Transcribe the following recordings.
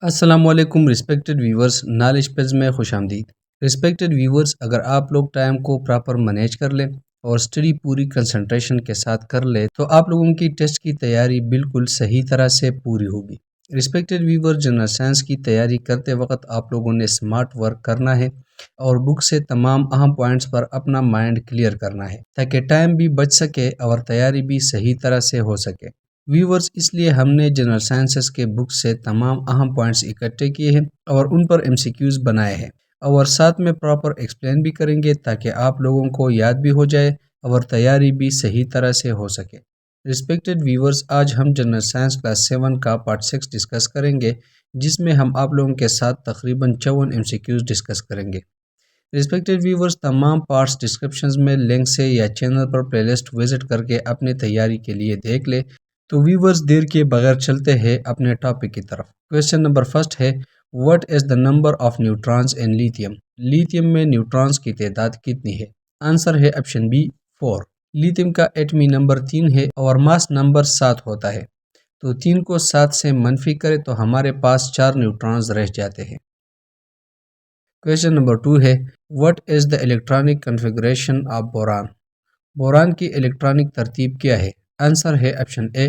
السلام علیکم respected viewers, knowledge Ps میں خوش آمدید۔ رسپیکٹڈ ویورز، اگر آپ لوگ ٹائم کو پراپر مینیج کر لیں اور اسٹڈی پوری کنسنٹریشن کے ساتھ کر لیں تو آپ لوگوں کی ٹیسٹ کی تیاری بالکل صحیح طرح سے پوری ہوگی۔ رسپیکٹڈ ویورز، جنرل سائنس کی تیاری کرتے وقت آپ لوگوں نے سمارٹ ورک کرنا ہے اور بک سے تمام اہم پوائنٹس پر اپنا مائنڈ کلیئر کرنا ہے تاکہ ٹائم بھی بچ سکے اور تیاری بھی صحیح طرح سے ہو سکے۔ ویورز، اس لیے ہم نے جنرل سائنسز کے بک سے تمام اہم پوائنٹس اکٹھے کیے ہیں اور ان پر MCQs بنائے ہیں اور ساتھ میں پراپر ایکسپلین بھی کریں گے تاکہ آپ لوگوں کو یاد بھی ہو جائے اور تیاری بھی صحیح طرح سے ہو سکے۔ رسپیکٹڈ ویورز، آج ہم جنرل سائنس کلاس 7 کا پارٹ 6 ڈسکس کریں گے جس میں ہم آپ لوگوں کے ساتھ تقریباً 54 MCQs ڈسکس کریں گے۔ رسپیکٹڈ ویورز، تمام پارٹس ڈسکرپشنز میں لنک سے یا چینل پر پلے لسٹ وزٹ کر کے اپنے تیاری کے لیے دیکھ لے۔ تو ویورز، دیر کے بغیر چلتے ہیں اپنے ٹاپک کی طرف۔ کویسچن نمبر فرسٹ ہے، what is the number of neutrons in lithium? Lithium میں نیوٹرانز کی تعداد کتنی ہے؟ آنسر ہے آپشن بی 4۔ لیتھیم کا ایٹمی نمبر 3 ہے اور ماس نمبر 7 ہوتا ہے، تو 3 کو 7 سے منفی کرے تو ہمارے پاس 4 نیوٹرانز رہ جاتے ہیں۔ کویسچن نمبر 2 ہے، what is the electronic configuration of boron? Boron کی الیکٹرانک ترتیب کیا ہے؟ آنسر ہے آپشن اے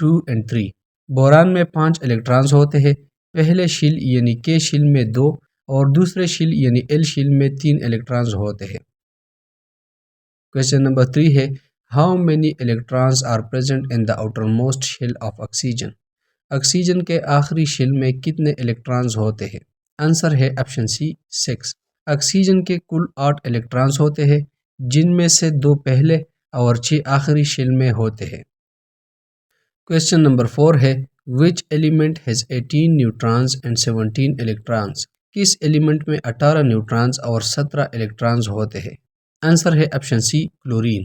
2 and 3۔ بوران میں 5 الیکٹرانز ہوتے ہیں، پہلے شیل یعنی کے شیل میں 2 اور دوسرے شیل یعنی ایل شیل میں 3 الیکٹرانز ہوتے ہیں۔ کویسچن نمبر 3 ہے، how many electrons are present in the outermost shell of oxygen? Oxygen کے آخری شیل میں کتنے الیکٹرانز ہوتے ہیں؟ آنسر ہے آپشن سی 6۔ آکسیجن کے کل 8 الیکٹرانز ہوتے ہیں جن میں سے 2 پہلے اور 6 آخری شیل میں ہوتے ہیں۔ کویسچن نمبر 4 ہے، which element has 18 neutrons and 17 electrons? کس ایلیمنٹ میں 18 نیوٹرانز اور 17 الیکٹرانز ہوتے ہیں؟ آنسر ہے آپشن سی کلورین۔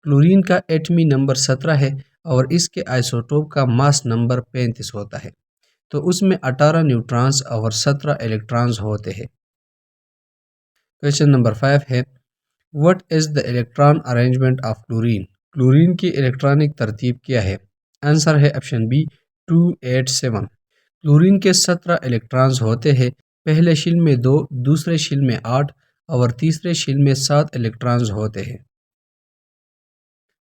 کلورین کا ایٹمی نمبر 17 ہے اور اس کے آئسوٹوپ کا ماس نمبر 35 ہوتا ہے، تو اس میں 18 نیوٹرانز اور 17 الیکٹرانز ہوتے ہیں۔ کویسچن نمبر 5 ہے، what is the electron arrangement of chlorine؟ Chlorine کی الیکٹرانک ترتیب کیا ہے؟ آنسر ہے آپشن بی 2 8 7۔ کلورین کے 17 الیکٹرانز ہوتے ہیں، پہلے شیل میں 2، دوسرے شیل میں 8 اور تیسرے شیل میں 7 الیکٹرانز ہوتے ہیں۔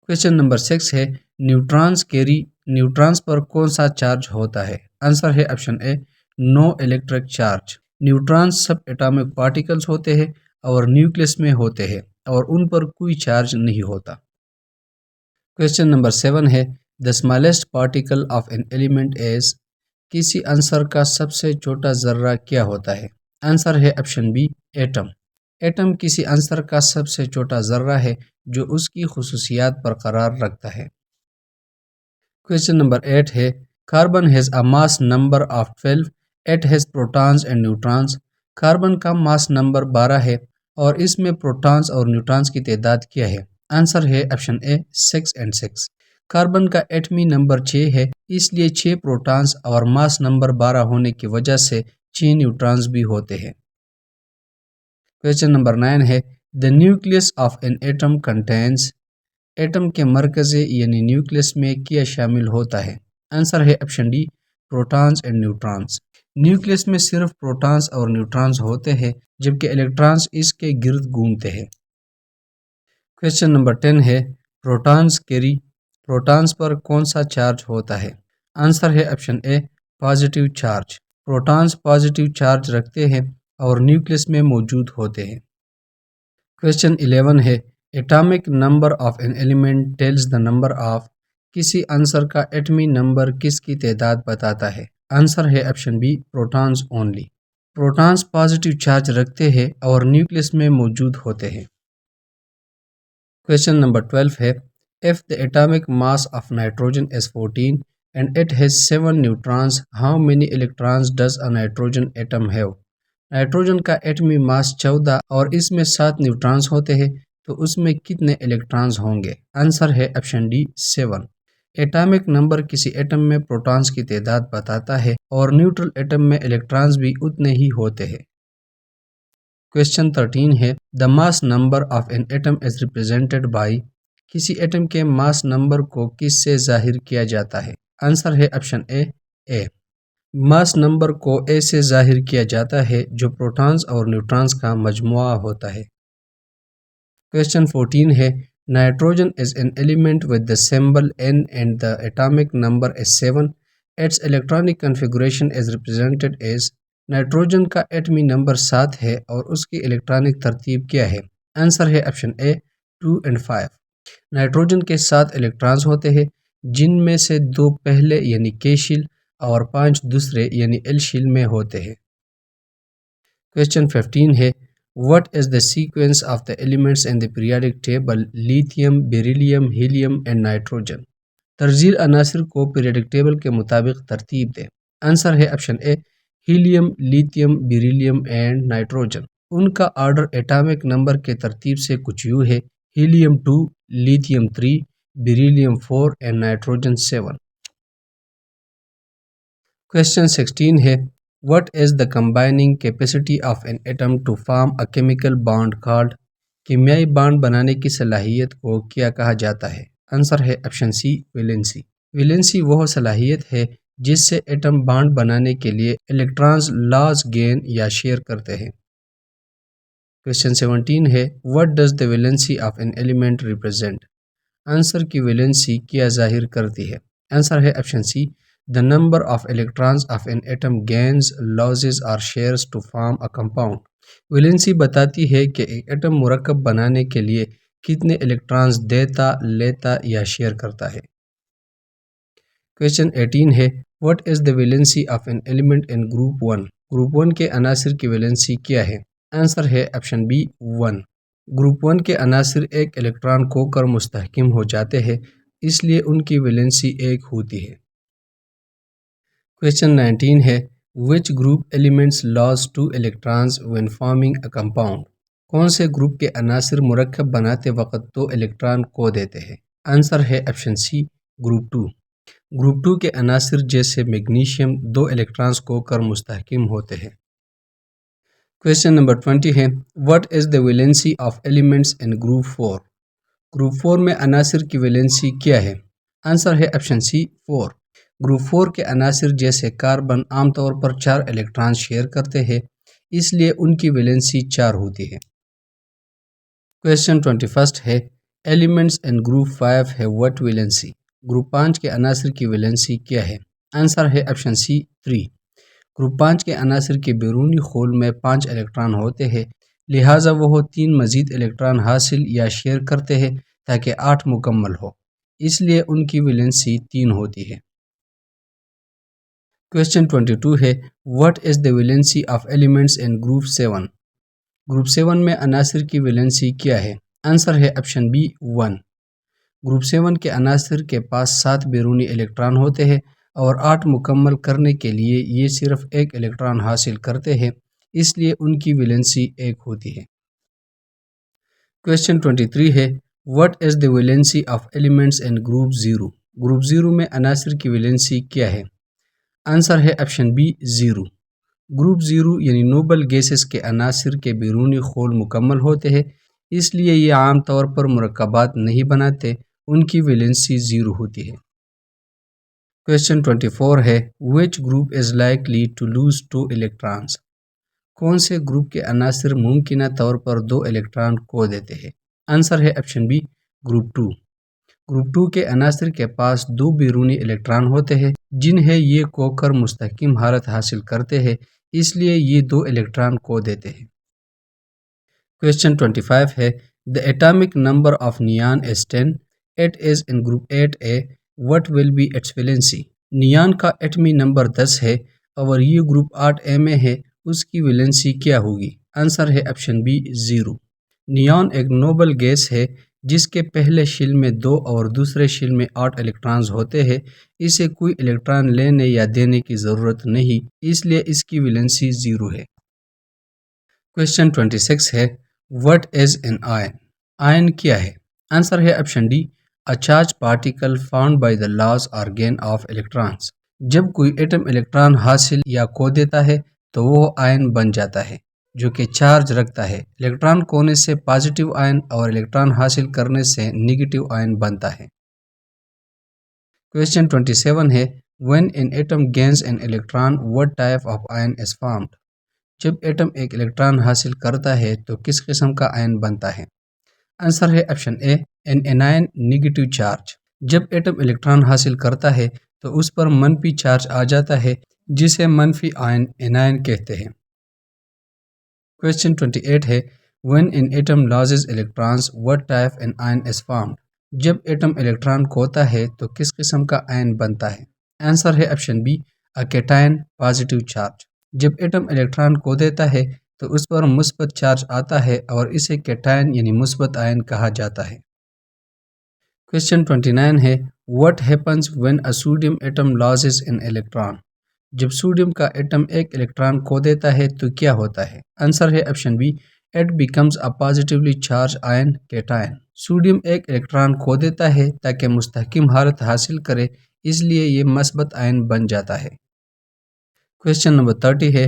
کویسچن نمبر 6 ہے، نیوٹرانز پر کون سا چارج ہوتا ہے؟ آنسر ہے آپشن اے نو الیکٹرک چارج۔ نیوٹرانز سب ایٹامک پارٹیکلز ہوتے ہیں اور نیوکلس میں ہوتے ہیں اور ان پر کوئی چارج نہیں ہوتا۔ کویسچن نمبر 7 ہے، the smallest particle of an element is؟ کسی عنصر کا سب سے چھوٹا ذرہ کیا ہوتا ہے؟ آنسر ہے آپشن بی ایٹم۔ ایٹم کسی عنصر کا سب سے چھوٹا ذرہ ہے جو اس کی خصوصیات برقرار رکھتا ہے۔ کویسچن نمبر 8 ہے، carbon has a mass number of 12، it has protons and neutrons? Carbon کا ماس نمبر 12 ہے اور اس میں پروٹانز اور نیوٹرانز کی تعداد کیا ہے؟ آنسر ہے آپشن اے 6 and 6۔ کاربن کا ایٹمی نمبر 6 ہے، اس لیے 6 پروٹانز اور ماس نمبر 12 ہونے کی وجہ سے 6 نیوٹرانز بھی ہوتے ہیں۔ کویسچن نمبر 9 ہے، the nucleus of an atom contains؟ Atom کے مرکزے یعنی نیوکلس میں کیا شامل ہوتا ہے؟ آنسر ہے option D protons and neutrons. Nucleus میں صرف پروٹانز اور نیوٹرانز ہوتے ہیں جبکہ الیکٹرانز اس کے گرد گھومتے ہیں۔ کویسچن نمبر 10 ہے، پروٹانز پر کون سا چارج ہوتا ہے؟ آنسر ہے option A positive charge. Protons positive charge رکھتے ہیں اور نیوکلس میں موجود ہوتے ہیں۔ کویسچن 11 ہے، atomic number of an element tells the number of? کسی عنصر کا ایٹمی نمبر کس کی تعداد بتاتا ہے؟ آنسر ہے option B protons only. Protons positive charge رکھتے ہیں اور نیوکلس میں موجود ہوتے ہیں۔ کویسچن نمبر 12 ہے، if the atomic mass of nitrogen is 14 and it has 7 neutrons, how many electrons does a nitrogen atom have؟ Nitrogen کا ایٹمی ماس 14 اور اس میں 7 نیوٹرانز ہوتے ہیں، تو اس میں کتنے الیکٹرانز ہوں گے؟ آنسر ہے آپشن ڈی 7۔ ایٹامک نمبر کسی ایٹم میں پروٹانز کی تعداد بتاتا ہے اور نیوٹرل ایٹم میں الیکٹرانز بھی اتنے ہی ہوتے ہیں۔ کویسچن 13 ہے، the mass number of an atom is represented by؟ کسی ایٹم کے ماس نمبر کو کس سے ظاہر کیا جاتا ہے؟ آنسر ہے آپشن اے ماس نمبر کو A سے ظاہر کیا جاتا ہے جو پروٹونز اور نیوٹرونز کا مجموعہ ہوتا ہے۔ Question 14 ہے nitrogen is an element with the symbol N and the atomic number is 7. Its electronic configuration is represented as nitrogen کا ایٹمی نمبر 7 ہے اور اس کی الیکٹرانک ترتیب کیا ہے؟ آنسر ہے آپشن اے 2 and 5۔ نائٹروجن کے 7 الیکٹرانز ہوتے ہیں جن میں سے 2 پہلے یعنی K شیل اور 5 دوسرے یعنی L شیل میں ہوتے ہیں۔ Question 15 ہے What is the sequence of the elements in the periodic table lithium, beryllium, helium and nitrogen؟ ترجیح عناصر کو پیریڈک ٹیبل کے مطابق ترتیب دیں۔ آنسر ہے option A helium, lithium, beryllium and nitrogen. ان کا آرڈر ایٹامک نمبر کے ترتیب سے کچھ یوں ہے helium 2، lithium 3، بیریلیم 4 and nitrogen 7۔ Question 16 ہے What is the combining capacity of an atom to form a chemical bond called؟ کیمیائی بانڈ بنانے کی صلاحیت کو کیا کہا جاتا ہے؟ آنسر ہے آپشن سی ویلنسی۔ ویلنسی وہ صلاحیت ہے جس سے ایٹم بانڈ بنانے کے لیے الیکٹرانز لاس گین یا شیئر کرتے ہیں۔ Question 17 ہے What does the valency of an element represent؟ Answer کی ویلنسی کیا ظاہر کرتی ہے؟ آنسر ہے option C The number of electrons of an atom gains, loses or shares to form a compound۔ Valency بتاتی ہے کہ ایک ایٹم مرکب بنانے کے لیے کتنے الیکٹرانز دیتا، لیتا یا شیئر کرتا ہے۔ Question 18 ہے What is the valency of an element in group 1؟ Group 1 کے عناصر کی ویلنسی کیا ہے؟ آنسر ہے آپشن بی 1۔ گروپ 1 کے عناصر ایک الیکٹران کھو کر مستحکم ہو جاتے ہیں اس لیے ان کی ویلنسی 1 ہوتی ہے۔ Question 19 ہے Which group elements lose 2 electrons when forming a compound؟ کون سے گروپ کے عناصر مرکب بناتے وقت 2 الیکٹران کھو دیتے ہیں؟ آنسر ہے آپشن سی گروپ 2۔ گروپ 2 کے عناصر جیسے میگنیشیم 2 الیکٹرانز کھو کر مستحکم ہوتے ہیں۔ Question نمبر 20 ہے What is the valency of elements in group 4؟ Group 4 میں عناصر کی ویلنسی کیا ہے؟ آنسر ہے آپشن سی 4۔ گروپ 4 کے عناصر جیسے کاربن عام طور پر 4 الیکٹران شیئر کرتے ہیں اس لیے ان کی ویلنسی 4 ہوتی ہے۔ Question 21 ہے ایلیمنٹس ان گروپ 5 ہے what ویلنسی؟ گروپ 5 کے عناصر کی ویلنسی کیا ہے؟ آنسر ہے آپشن سی 3۔ گروپ 5 کے عناصر کے بیرونی خول میں 5 الیکٹران ہوتے ہیں لہٰذا وہ 3 مزید الیکٹران حاصل یا شیئر کرتے ہیں تاکہ 8 مکمل ہو، اس لیے ان کی ویلنسی 3 ہوتی ہے۔ Question 22 ہے What is the valency of elements in group 7؟ Group 7 میں عناصر کی ویلنسی کیا ہے؟ آنسر ہے آپشن بی 1۔ گروپ 7 کے عناصر کے پاس 7 بیرونی الیکٹران ہوتے ہیں اور 8 مکمل کرنے کے لیے یہ صرف 1 الیکٹران حاصل کرتے ہیں اس لیے ان کی ویلنسی 1 ہوتی ہے۔ Question 23 ہے What is the valency of elements in group 0؟ Group 0 میں عناصر کی ویلنسی کیا ہے؟ آنسر ہے آپشن بی 0۔ گروپ 0 یعنی نوبل گیسز کے عناصر کے بیرونی خول مکمل ہوتے ہیں اس لیے یہ عام طور پر مرکبات نہیں بناتے، ان کی ویلنسی 0 ہوتی ہے۔ Question 24 ہے Which group is likely to lose 2 electrons؟ کون سے گروپ کے عناصر ممکنہ طور پر 2 الیکٹران کھو دیتے ہیں؟ آنسر ہے آپشن بی گروپ 2۔ گروپ 2 کے عناصر کے پاس 2 بیرونی الیکٹران ہوتے ہیں جنہیں یہ کھو کر مستحکم حالت حاصل کرتے ہیں اس لیے یہ 2 الیکٹران کھو دیتے ہیں۔ Question 25 ہے The atomic number of neon is 10. It is in group 8A. What will be its valency؟ نیان کا ایٹمی نمبر 10 ہے اور یہ گروپ 8A میں ہے، اس کی ویلنسی کیا ہوگی؟ آنسر ہے آپشن بی 0۔ نیان ایک نوبل گیس ہے جس کے پہلے شیل میں 2 اور دوسرے شیل میں 8 الیکٹرانز ہوتے ہیں، اسے کوئی الیکٹران لینے یا دینے کی ضرورت نہیں اس لیے اس کی ویلنسی 0 ہے۔ Question 26 ہے What is an ion؟ آئن کیا ہے؟ آنسر ہے option D A charged particle found by the loss or gain of electrons۔ جب کوئی ایٹم الیکٹران حاصل یا کھو دیتا ہے تو وہ آئن بن جاتا ہے جو کہ چارج رکھتا ہے، الیکٹران کھونے سے پازیٹیو آئن اور الیکٹران حاصل کرنے سے نیگیٹیو آئن بنتا ہے۔ Question 27 ہے When an atom gains an electron, what type of ion is formed? جب ایٹم ایک الیکٹران حاصل کرتا ہے تو کس قسم کا آئن بنتا ہے؟ آنسر ہے آپشن اے، این انائن نیگیٹو چارج۔ جب ایٹم الیکٹران حاصل کرتا ہے تو اس پر منفی چارج آ جاتا ہے جسے منفی آئن انائن کہتے ہیں۔ کویسچن 28 ہے when an atom loses electrons what type an ion is formed؟ جب ایٹم الیکٹران کھوتا ہے تو کس قسم کا آئن بنتا ہے؟ آنسر ہے option be, cation positive charge. جب ایٹم الیکٹران کھو دیتا ہے تو اس پر مثبت چارج آتا ہے اور اسے کیٹائن یعنی مثبت آئن کہا جاتا ہے۔ کویسچن 29 ہے what happens when a sodium atom loses an electron؟ جب سوڈیم کا ایٹم ایک الیکٹران کھو دیتا ہے تو کیا ہوتا ہے؟ آنسر ہے option be, it becomes a positively charged ion cation. Sodium ایک الیکٹران کھو دیتا ہے تاکہ مستحکم حالت حاصل کرے، اس لیے یہ مثبت آئن بن جاتا ہے۔ کویسچن نمبر 30 ہے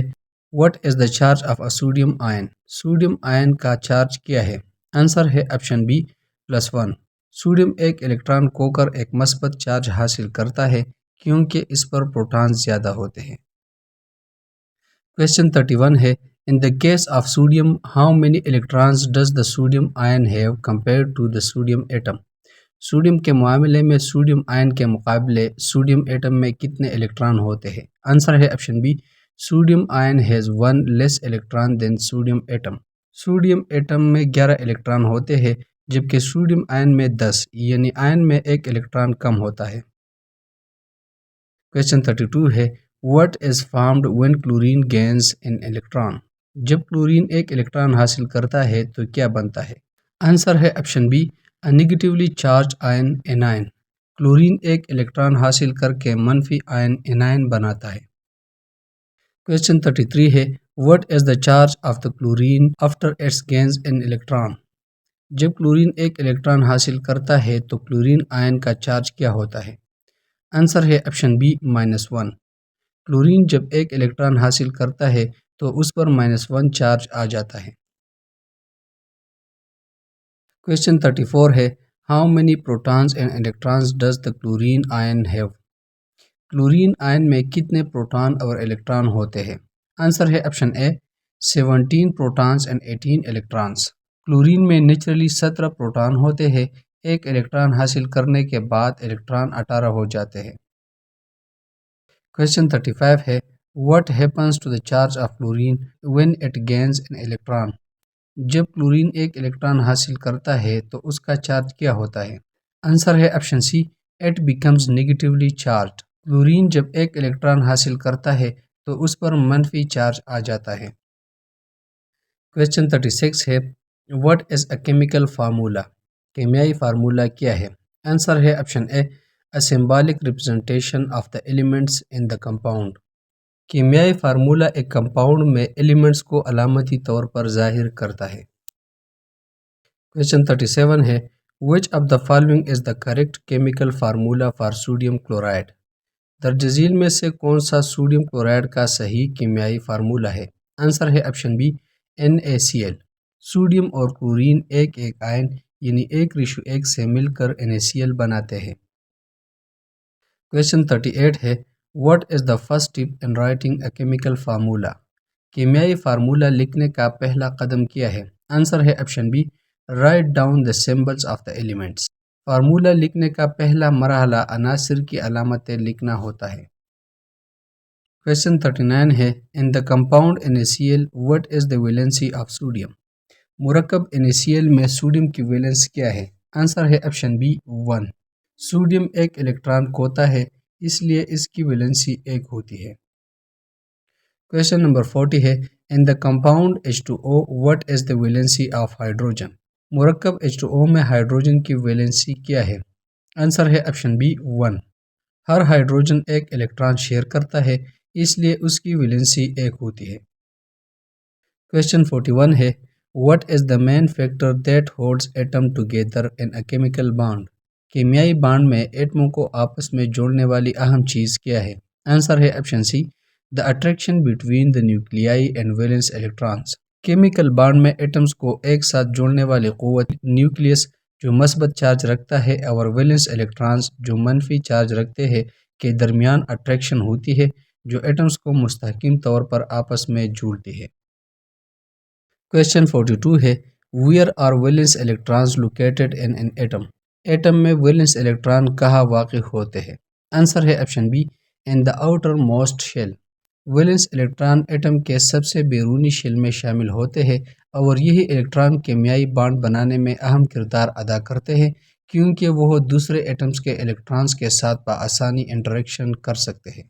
what is the charge of a sodium ion؟ Sodium ion کا چارج کیا ہے؟ آنسر ہے آپشن بی، +1۔ سوڈیم ایک الیکٹران کھو کر ایک مثبت چارج حاصل کرتا ہے کیونکہ اس پر پروٹونز زیادہ ہوتے ہیں۔ کویسچن 31 ہے in the case of sodium how many electrons does the sodium ion have compared to the sodium atom؟ Sodium کے معاملے میں سوڈیم آئن کے مقابلے سوڈیم ایٹم میں کتنے الیکٹران ہوتے ہیں؟ آنسر ہے option B, sodium ion has 1 less electron than sodium atom. Sodium atom میں 11 الیکٹران ہوتے ہیں جبکہ سوڈیم آئن میں 10 یعنی آئن میں ایک الیکٹران کم ہوتا ہے۔ کویسچن 32 ہے what is formed when chlorine gains an electron؟ جب کلورین ایک الیکٹران حاصل کرتا ہے تو کیا بنتا ہے؟ آنسر ہے option B, negatively charge ion anion. Chlorine ایک الیکٹران حاصل کر کے منفی آئن انائن بناتا ہے۔ کویسچن 33 ہے what is the charge of the chlorine after it gains an electron؟ جب کلورین ایک الیکٹران حاصل کرتا ہے تو کلورین آئن کا چارج کیا ہوتا ہے؟ آنسر ہے آپشن بی، -1۔ کلورین جب ایک الیکٹران حاصل کرتا ہے تو اس پر -1 چارج آ جاتا ہے۔ کویسچن 34 ہے how many protons and electrons does the chlorine ion have؟ Chlorine ion میں کتنے پروٹون اور الیکٹران ہوتے ہیں؟ آنسر ہے option A, 17 protons and 18 electrons. Chlorine میں نیچرلی 17 پروٹون ہوتے ہیں، ایک الیکٹران حاصل کرنے کے بعد الیکٹران 18 ہو جاتے ہیں۔ کویسچن 35 ہے what happens to the charge of chlorine when it gains an electron؟ جب کلورین ایک الیکٹران حاصل کرتا ہے تو اس کا چارج کیا ہوتا ہے؟ آنسر ہے option C, it becomes negatively charged۔ Chlorine جب ایک الیکٹران حاصل کرتا ہے تو اس پر منفی چارج آ جاتا ہے۔ کویسچن 36 ہے what is a chemical formula؟ کیمیائی فارمولہ کیا ہے؟ آنسر ہے option a, a symbolic representation of the elements in the compound۔ کیمیائی فارمولہ ایک کمپاؤنڈ میں ایلیمنٹس کو علامتی طور پر ظاہر کرتا ہے۔ کویسچن 37 ہے which of the following is the correct chemical formula for sodium chloride؟ درج ذیل میں سے کون سا سوڈیم کلورائڈ کا صحیح کیمیائی فارمولہ ہے؟ آنسر ہے آپشن بی، NaCl۔ سوڈیم اور کلورین ایک آئن یعنی 1:1 سے مل کر NaCl بناتے ہیں۔ کویسچن 38 ہے what is the first step in writing a chemical formula؟ کیمیائی فارمولہ لکھنے کا پہلا قدم کیا ہے؟ آنسر ہے option be, write down the symbols of the elements۔ Formula لکھنے کا پہلا مرحلہ عناصر کی علامتیں لکھنا ہوتا ہے۔ کویسچن 39 ہے in the compound NaCl what is the valency of sodium؟ مرکب NaCl میں سوڈیم کی ویلنس کیا ہے؟ آنسر ہے آپشن بی، 1۔ سوڈیم ایک الیکٹران کھوتا ہے اس لیے اس کی ویلنسی 1 ہوتی ہے۔ کویسچن نمبر 40 ہے in the compound H2O what is the valency of hydrogen؟ مرکب H2O میں ہائیڈروجن کی ویلنسی کیا ہے؟ آنسر ہے آپشن بی، 1۔ ہر ہائیڈروجن ایک الیکٹران شیئر کرتا ہے اس لیے اس کی ویلنسی 1 ہوتی ہے۔ کویسچن 41 ہے what is the main factor that holds atom together in a chemical bond؟ کیمیائی بانڈ میں ایٹموں کو آپس میں جوڑنے والی اہم چیز کیا ہے؟ آنسر ہے option C, the attraction between the nuclei and valence electrons۔ Chemical bond میں ایٹمز کو ایک ساتھ جوڑنے والی قوت نیوکلیس جو مثبت چارج رکھتا ہے اور ویلنس الیکٹرانز جو منفی چارج رکھتے ہیں کے درمیان اٹریکشن ہوتی ہے جو ایٹمز کو مستحکم طور پر آپس میں جوڑتی ہے۔ کویسچن 42 ہے where are valence electrons located in an atom? Atom میں ویلنس الیکٹران کہاں واقع ہوتے ہیں؟ آنسر ہے option B in the outermost shell. Valence electron atom کے سب سے بیرونی شیل میں شامل ہوتے ہیں اور یہی الیکٹران کیمیائی بانڈ بنانے میں اہم کردار ادا کرتے ہیں کیونکہ وہ دوسرے ایٹمز کے الیکٹرانز کے ساتھ بآسانی انٹریکشن کر سکتے ہیں۔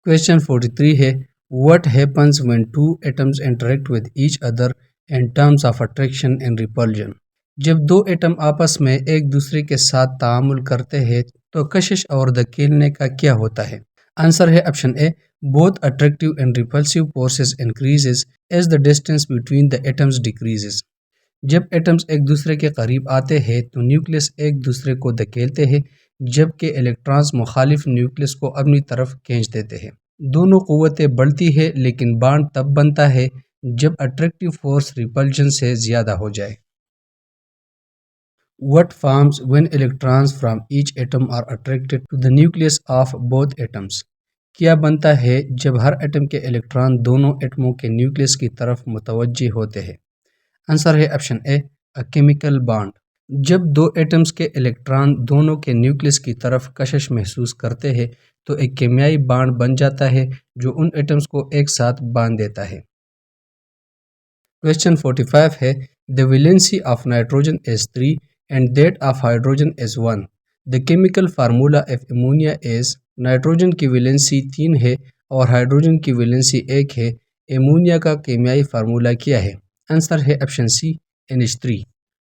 کویسچن 43 ہے What happens when two atoms interact with each other in terms of attraction and repulsion؟ جب دو ایٹم آپس میں ایک دوسرے کے ساتھ تعامل کرتے ہیں تو کشش اور دھکیلنے کا کیا ہوتا ہے؟ آنسر ہے option a both attractive and repulsive forces increases as the distance between the atoms decreases۔ جب ایٹمز ایک دوسرے کے قریب آتے ہیں تو نیوکلس ایک دوسرے کو دھکیلتے ہیں جبکہ الیکٹرانز مخالف نیوکلس کو اپنی طرف کھینچ دیتے ہیں۔ دونوں قوتیں بڑھتی ہیں لیکن بانڈ تب بنتا ہے جب اٹریکٹیو فورس ریپلجن سے زیادہ ہو جائے۔ What forms when electrons from each atom are attracted to the nucleus of both atoms؟ کیا بنتا ہے جب ہر ایٹم کے الیکٹران دونوں ایٹموں کے نیوکلس کی طرف متوجہ ہوتے ہیں؟ آنسر ہے آپشن اے کیمیکل بانڈ۔ جب دو ایٹمز کے الیکٹران دونوں کے نیوکلس کی طرف کشش محسوس کرتے ہیں تو ایک کیمیائی بانڈ بن جاتا ہے جو ان ایٹمز کو ایک ساتھ باندھ دیتا ہے۔ کویسچن 45 ہے The valency of nitrogen is 3 and that of hydrogen is 1۔ The chemical formula of ammonia is nitrogen کی ویلنسی 3 ہے اور ہائیڈروجن کی ویلنسی 1 ہے۔ ایمونیا کا کیمیائی فارمولا کیا ہے؟ آنسر ہے آپشن سی NH3۔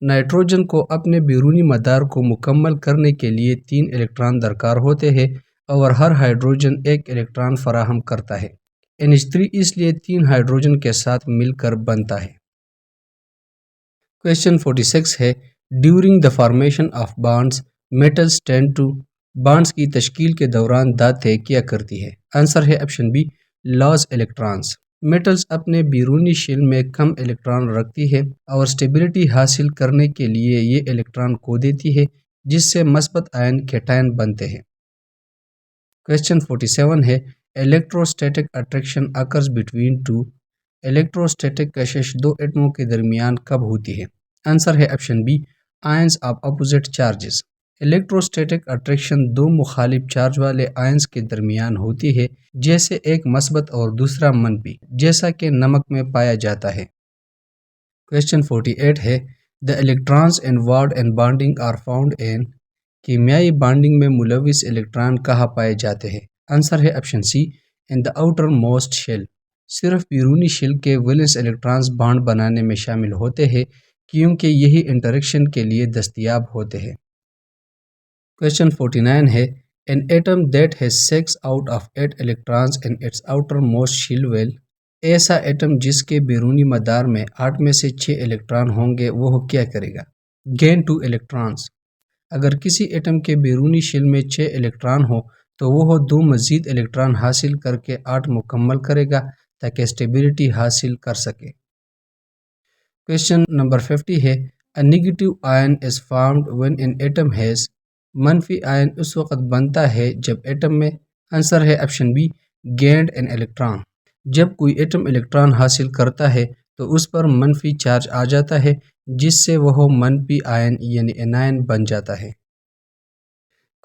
نائٹروجن کو اپنے بیرونی مدار کو مکمل کرنے کے لیے 3 الیکٹران درکار ہوتے ہیں اور ہر ہائیڈروجن ایک الیکٹران فراہم کرتا ہے۔ NH3 اس لیے 3 ہائیڈروجن کے ساتھ مل کر بنتا ہے۔ کویسچن 46 ہے during the formation of bonds metals tend to. Bonds کی تشکیل کے دوران دھاتیں کیا کرتی ہے؟ آنسر ہے option be laws electrons. Metals اپنے بیرونی شیل میں کم الیکٹران رکھتی ہے اور اسٹیبلٹی حاصل کرنے کے لیے یہ الیکٹران کھو دیتی ہے جس سے مثبت آئن کیٹائن بنتے ہیں۔ کویسچن 47 ہے electrostatic attraction occurs between two. Electrostatic کشش دو ایٹموں کے درمیان کب ہوتی ہے؟ آنسر ہے option B ions of opposite charges. Electrostatic attraction دو مخالف چارج والے آئنز کے درمیان ہوتی ہے جیسے ایک مثبت اور دوسرا منفی، جیسا کہ نمک میں پایا جاتا ہے۔ کویسچن 48 ہے The electrons involved in bonding are found in۔ کیمیائی بانڈنگ میں ملوث الیکٹران کہاں پائے جاتے ہیں؟ آنسر ہے option C in the outer most shell۔ صرف بیرونی شیل کے ویلنس الیکٹرانز بانڈ بنانے میں شامل ہوتے ہیں کیونکہ یہی انٹریکشن کے لیے دستیاب ہوتے ہیں۔ کویسچن 49 ہے An atom that has 6 out of 8 electrons in its outermost shell will۔ ایسا ایٹم جس کے بیرونی مدار میں 8 میں سے 6 الیکٹران ہوں گے وہ کیا کرے گا؟ Gain 2 electrons۔ اگر کسی ایٹم کے بیرونی شیل میں 6 الیکٹران ہو تو وہ 2 مزید الیکٹران حاصل کر کے 8 مکمل کرے گا تاکہ اسٹیبلٹی حاصل کر سکے۔ کویسچن نمبر 50 ہے A negative ion is formed when an atom has۔ منفی آئن اس وقت بنتا ہے جب ایٹم میں، آنسر ہے option B gained an electron. جب کوئی ایٹم الیکٹران حاصل کرتا ہے تو اس پر منفی چارج آ جاتا ہے جس سے وہ منفی آئن یعنی انائن بن جاتا ہے۔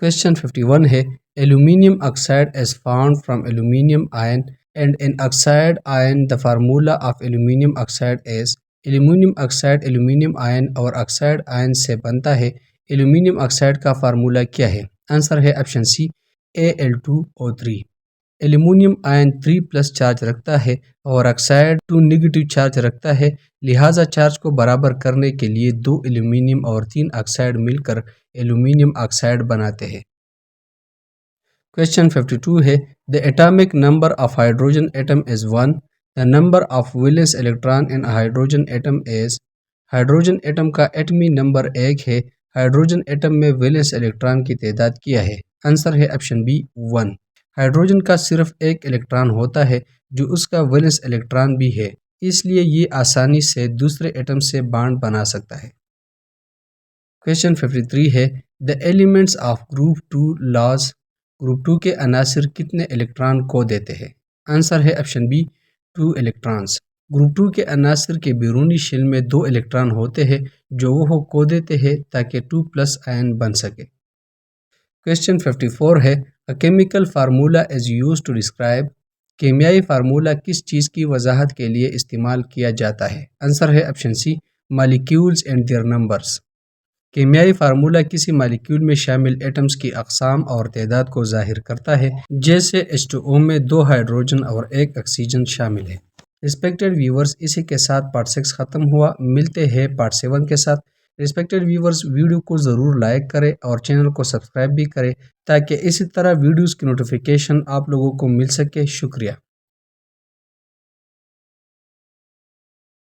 کویسچن 51 ہے aluminium oxide is formed from aluminum ion and an oxide ion۔ The formula of aluminum oxide is۔ Aluminium oxide aluminium ion اور آکسائڈ آئن سے بنتا ہے۔ ایلومینیم آکسائڈ کا فارمولا کیا ہے؟ آنسر ہے آپشن سی Al2O3۔ ایلومینیم آئن 3+ چارج رکھتا ہے اور آکسائڈ 2 نگیٹو چارج رکھتا ہے، لہٰذا چارج کو برابر کرنے کے لیے 2 ایلومینیم اور 3 آکسائڈ مل کر ایلومینیم آکسائڈ بناتے ہیں۔ کویسچن 52 ہے The atomic number of hydrogen atom is 1۔ The number of valence electron in a hydrogen atom is۔ Hydrogen atom کا ایٹمی نمبر 1 ہے۔ ہائیڈروجن ایٹم میں ویلنس الیکٹران کی تعداد کیا ہے؟ آنسر ہے آپشن بی 1۔ ہائیڈروجن کا صرف ایک الیکٹران ہوتا ہے جو اس کا ویلنس الیکٹران بھی ہے، اس لیے یہ آسانی سے دوسرے ایٹم سے بانڈ بنا سکتا ہے۔ کویسچن 53 ہے The elements of group 2 laws۔ Group 2 کے عناصر کتنے الیکٹران کو دیتے ہیں؟ آنسر ہے آپشن بی 2 الیکٹرانز۔ گروپ 2 کے عناصر کے بیرونی شیل میں 2 الیکٹران ہوتے ہیں جو وہ کھو دیتے ہیں تاکہ 2+ آئن بن سکے۔ کویسچن 54 ہے A chemical formula is used to describe کیمیائی فارمولہ کس چیز کی وضاحت کے لیے استعمال کیا جاتا ہے؟ آنسر ہے option C molecules and their numbers. کیمیائی فارمولہ کسی مالیکیول میں شامل ایٹمز کی اقسام اور تعداد کو ظاہر کرتا ہے، جیسے H2O میں 2 ہائیڈروجن اور 1 آکسیجن شامل ہے۔ ریسپیکٹڈ ویورز، اسی کے ساتھ پارٹ 6 ختم ہوا، ملتے ہیں پارٹ 7 کے ساتھ۔ ریسپیکٹڈ ویورز، ویڈیو کو ضرور لائک کریں اور چینل کو سبسکرائب بھی کریں تاکہ اسی طرح ویڈیوز کی نوٹیفیکیشن آپ لوگوں کو مل سکے۔ شکریہ۔